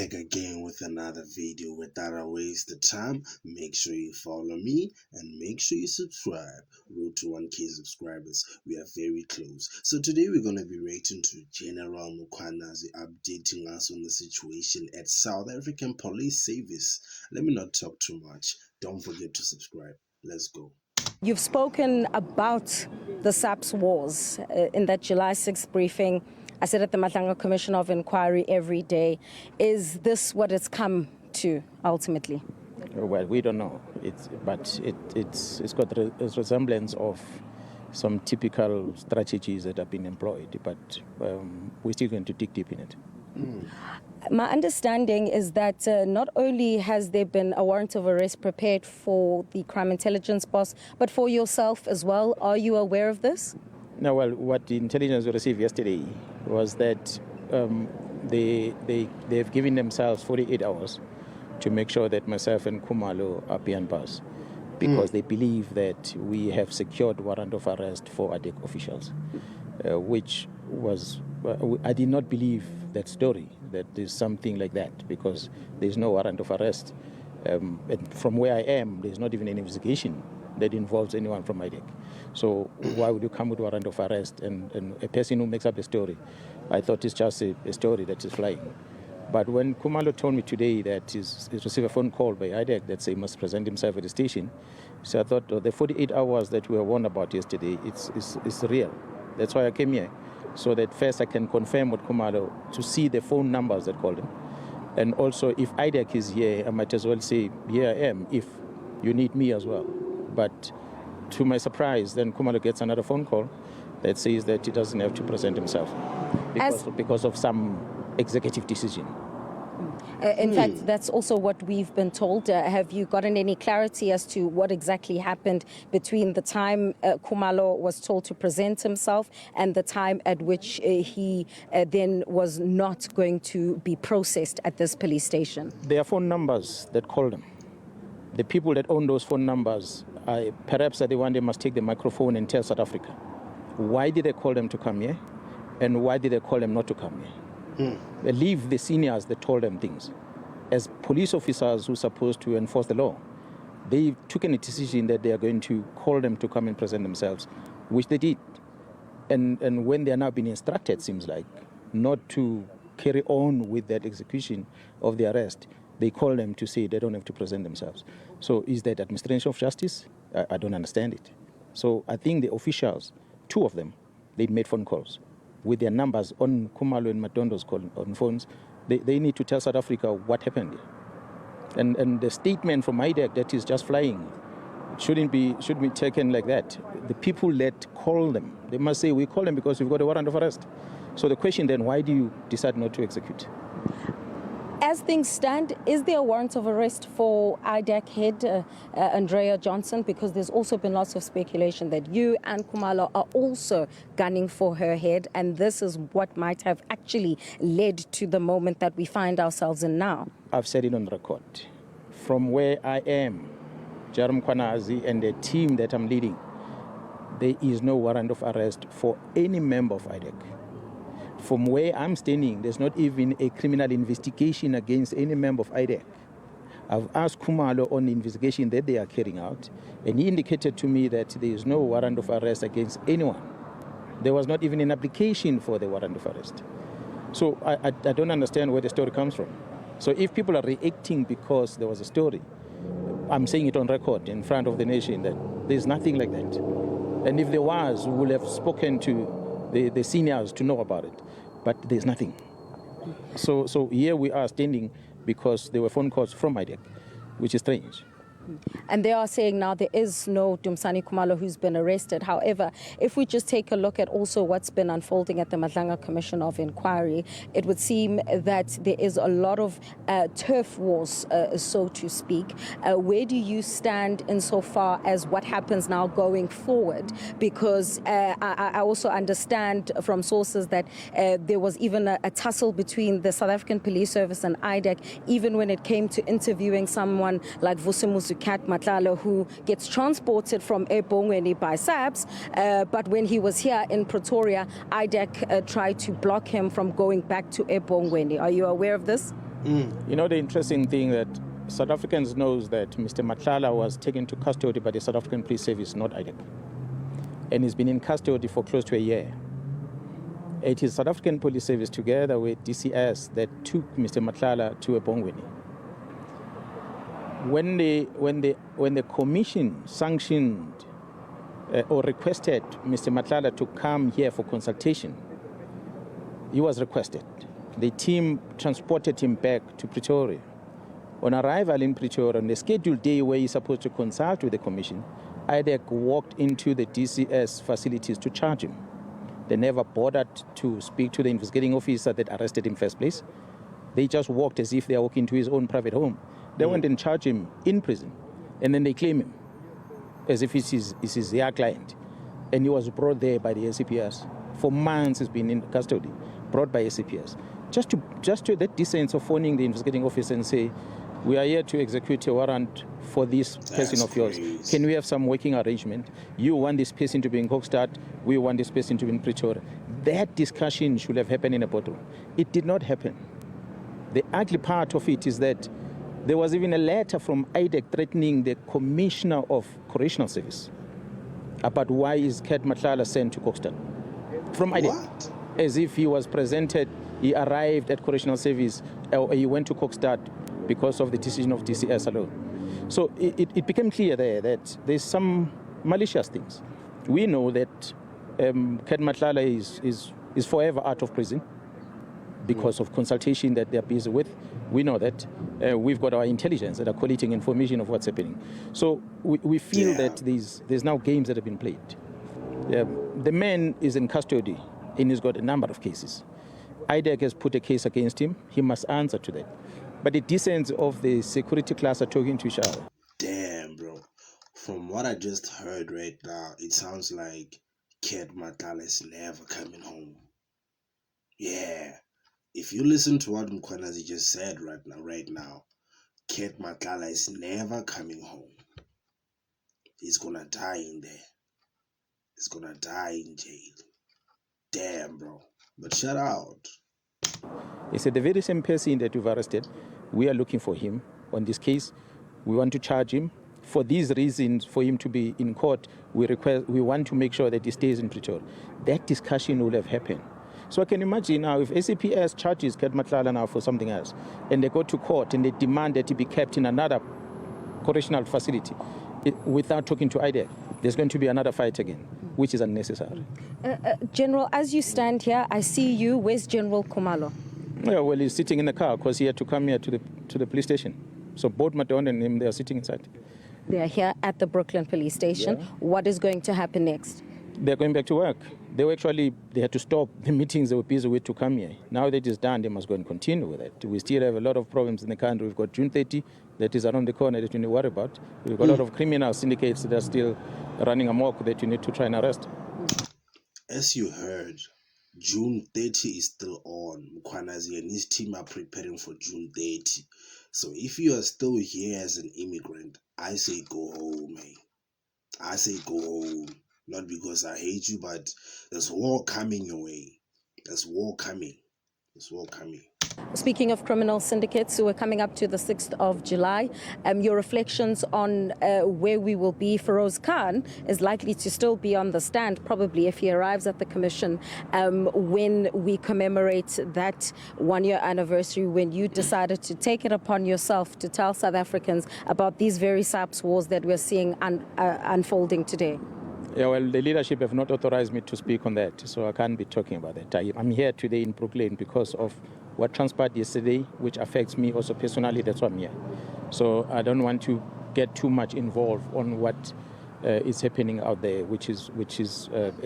back again with another video. Without a waste of time, make sure you follow me and make sure you subscribe. Road to 1K subscribers, we are very close. So today we're going to be reacting to General Mkhwanazi updating us on the situation at South African Police Service. Let me not talk too much. Don't forget to subscribe. Let's go. You've spoken about the SAPS wars in that July 6th briefing. I said at the Mkhwanazi Commission of Inquiry every day. Is this what it's come to ultimately? Well, we don't know. It's got a resemblance of some typical strategies that have been employed, but we're still going to dig deep in it. My understanding is that not only has there been a warrant of arrest prepared for the crime intelligence boss, but for yourself as well. Are you aware of this? No, well, what the intelligence we received yesterday was that they've given themselves 48 hours to make sure that myself and Khumalo are behind bars, because they believe that we have secured warrant of arrest for ADEC officials, which was, I did not believe that story, that there's something like that, because there's no warrant of arrest. And from where I am, there's not even an investigation that involves anyone from ADEC. So why would you come with warrant of arrest? And a person who makes up a story, I thought it's just a story that is flying. But when Khumalo told me today that he's received a phone call by ADEC that say he must present himself at the station, so I thought the 48 hours that we were warned about yesterday, it's real. That's why I came here, so that first I can confirm with Khumalo to see the phone numbers that called him. And also, if ADEC is here, I might as well say, here I am, if you need me as well. But to my surprise, then Khumalo gets another phone call that says that he doesn't have to present himself because of some executive decision. In fact, that's also what we've been told. Have you gotten any clarity as to what exactly happened between the time Khumalo was told to present himself and the time at which he then was not going to be processed at this police station? There are phone numbers that call them. The people that own those phone numbers, perhaps are the one they must take the microphone and tell South Africa. Why did they call them to come here? And why did they call them not to come here? They leave the seniors that told them things. As police officers who are supposed to enforce the law, they took a decision that they are going to call them to come and present themselves, which they did. And when they are now being instructed, seems like, not to carry on with that execution of the arrest, they call them to say they don't have to present themselves. So is that administration of justice? I don't understand it. So I think the officials, two of them, they made phone calls with their numbers on Khumalo and Matondo's call on phones. They need to tell South Africa what happened here. And the statement from ADEC that is just flying shouldn't be taken like that. The people that call them, they must say, we call them because we've got a warrant of arrest. So the question then, why do you decide not to execute? As things stand, is there a warrant of arrest for ADEC head Andrea Johnson? Because there's also been lots of speculation that you and Khumalo are also gunning for her head, and this is what might have actually led to the moment that we find ourselves in now. I've said it on record. From where I am, General Mkhwanazi and the team that I'm leading, there is no warrant of arrest for any member of ADEC. From where I'm standing, there's not even a criminal investigation against any member of ADEC. I've asked Khumalo on the investigation that they are carrying out, and he indicated to me that there is no warrant of arrest against anyone. There was not even an application for the warrant of arrest. So I don't understand where the story comes from. So if people are reacting because there was a story, I'm saying it on record in front of the nation that there's nothing like that. And if there was, we would have spoken to the seniors to know about it, but there's nothing. So here we are standing because there were phone calls from ADEC, which is strange. And they are saying now there is no Dumsani Khumalo who's been arrested. However, if we just take a look at also what's been unfolding at the Mkhwanazi Commission of Inquiry, it would seem that there is a lot of turf wars, so to speak. Where do you stand insofar as what happens now going forward? Because I also understand from sources that there was even a tussle between the South African Police Service and ADEC, even when it came to interviewing someone like Vusimuzi Kat Matlalo, who gets transported from eBongweni by SAPS, but when he was here in Pretoria, ADEC tried to block him from going back to eBongweni. Are you aware of this? You know, the interesting thing that South Africans knows that Mr. Matlala was taken to custody by the South African Police Service, not IDEC. And he's been in custody for close to a year. It is South African Police Service together with DCS that took Mr. Matlala to a Bongweni. When the commission sanctioned or requested Mr. Matlala to come here for consultation, he was requested. The team transported him back to Pretoria. On arrival in Pretoria, on the scheduled day where he's supposed to consult with the commission, IDEC walked into the DCS facilities to charge him. They never bothered to speak to the investigating officer that arrested him in the first place. They just walked as if they are walking to his own private home. They went and charged him in prison, and then they claim him as if it is their client. And he was brought there by the SAPS. For months he's been in custody, brought by SAPS. Just to that decency of phoning the investigating officer and say, we are here to execute a warrant for this person of yours. Crazy. Can we have some working arrangement? You want this person to be in Kokstad, we want this person to be in Pretoria. That discussion should have happened in a boardroom. It did not happen. The ugly part of it is that there was even a letter from IDEC threatening the Commissioner of Correctional Service about why is Ket Matlala sent to Kokstad from IDEC. What? As if he was presented, he arrived at Correctional Service, or he went to Kokstad because of the decision of DCS alone. So it became clear there that there's some malicious things. We know that Ket Matlala is forever out of prison because of consultation that they're busy with. We know that. We've got our intelligence that are collating information of what's happening. So we feel that there's now games that have been played. The man is in custody and he's got a number of cases. IDEC has put a case against him. He must answer to that. But the dissents of the security class are talking to each other. Damn, bro. From what I just heard right now, it sounds like Ket Matlala is never coming home. Yeah. If you listen to what Mkhwanazi just said right now, Ket Matlala is never coming home. He's gonna die in there. He's gonna die in jail. Damn, bro. But shout out. He said the very same person that you've arrested, we are looking for him on this case. We want to charge him. For these reasons, for him to be in court, we want to make sure that he stays in Pretoria. That discussion will have happened. So I can imagine now if SAPS charges Ket Matlala now for something else, and they go to court and they demand that he be kept in another correctional facility without talking to IDEC, there's going to be another fight again, which is unnecessary. General, as you stand here, I see you. Where's General Khumalo? Yeah, well, he's sitting in the car because he had to come here to the police station. So both Madon and him, they are sitting inside. They are here at the Brooklyn police station. Yeah. What is going to happen next? They're going back to work. They had to stop the meetings they were busy with to come here. Now that it's done, they must go and continue with it. We still have a lot of problems in the country. We've got June 30, that is around the corner that you need to worry about. We've got a lot of criminal syndicates that are still running amok that you need to try and arrest. As you heard, June 30 is still on. Mkhwanazi and his team are preparing for June 30. So if you are still here as an immigrant, I say go home, man. I say go home. Not because I hate you, but there's war coming your way. There's war coming. There's war coming. Speaking of criminal syndicates, so we're coming up to the 6th of July. Your reflections on where we will be. Feroz Khan is likely to still be on the stand, probably if he arrives at the commission when we commemorate that one-year anniversary when you decided to take it upon yourself to tell South Africans about these very SAPS wars that we're seeing unfolding today. Yeah, well, the leadership have not authorized me to speak on that, so I can't be talking about that. I'm here today in Brooklyn because of what transpired yesterday, which affects me also personally. That's why I'm here. So I don't want to get too much involved on what is happening out there, which is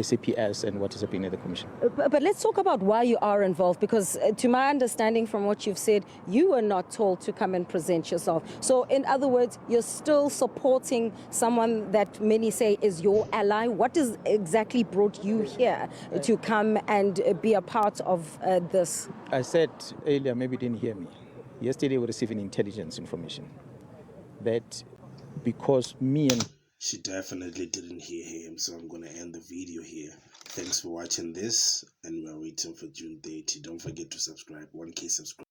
SAPS and what is happening at the commission. But let's talk about why you are involved, because to my understanding from what you've said, you were not told to come and present yourself. So in other words, you're still supporting someone that many say is your ally. What has exactly brought you here to come and be a part of this? I said earlier, maybe you didn't hear me. Yesterday we received intelligence information that because me and She definitely didn't hear him, so I'm going to end the video here. Thanks for watching this, and we're waiting for June 30. Don't forget to subscribe. 1K subscribe.